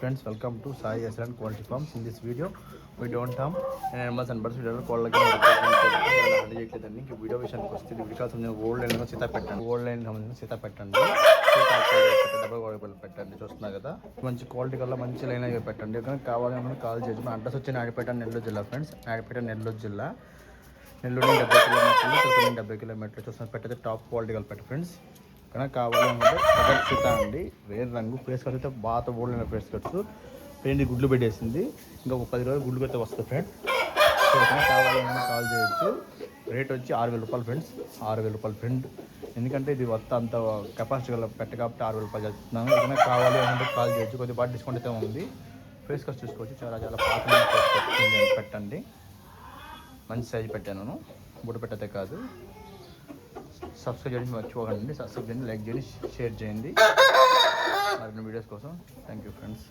Friends, welcome to Sai Excellent Quality Farms. In this video, we don't harm animals and birds. We don't call again. ఈ video విషయానికి వస్తే ఇది వికాసం old line Sita పెట్టండి. Old line సంబంధించిన సీతా పెట్టండి. Double Godapalli పెట్టండి. చూస్తున్నారు కదా, మంచి క్వాలిటీ కల్లా మంచి లైన్ అవి పెట్టండి. కానీ కావాలని కాల్ చేసి మన అడ్రస్ వచ్చి నాయుడుపేట నెల్లూరు జిల్లా. ఫ్రెండ్స్, నాయుడుపేట నెల్లూరు జిల్లా. నెల్లూరు 70 కిలోమీటర్లు, తిరుపతి 70 కిలోమీటర్లు. చూస్తున్నారు పెట్టయితే టాప్ క్వాలిటీ కల్ పెట్ట ఫ్రెండ్స్. కానీ కావాలంటే కలర్ సీతా అండి, వేరే రంగు. ఫేస్ కట్స్ అయితే బాగా ఓల్డ్ ఫేస్ కట్స్. పెయింట్ గుడ్లు పెట్టేసింది, ఇంకా ఒక 10 రోజులు గుడ్లు పెడితే వస్తుంది ఫ్రెండ్. సో కావాలని కాల్ చేయొచ్చు. రేట్ వచ్చి 6,000 రూపాయలు ఫ్రెండ్స్, 6,000 రూపాయలు ఫ్రెండ్. ఎందుకంటే ఇది మొత్తం అంత కెపాసిటీ గల పెట్ట కాబట్టి 6,000 రూపాయలు చెప్తున్నాను. ఏదైనా కావాలి అంటే కాల్ చేయొచ్చు. కొద్దిగా బాగా డిస్కౌంట్ అయితే ఉంది. ఫేస్ కట్స్ చూసుకోవచ్చు, చాలా చాలా పాత పెట్టండి. మంచి సైజు పెట్టాను, బుట్ట పెట్టతే కాదు. సబ్స్క్రైబ్ చేయండి, మర్చిపోకండి. సబ్స్క్రైబ్ చేయండి, లైక్ చేయండి, షేర్ చేయండి మరిన్ని వీడియోస్ కోసం. Thank you friends.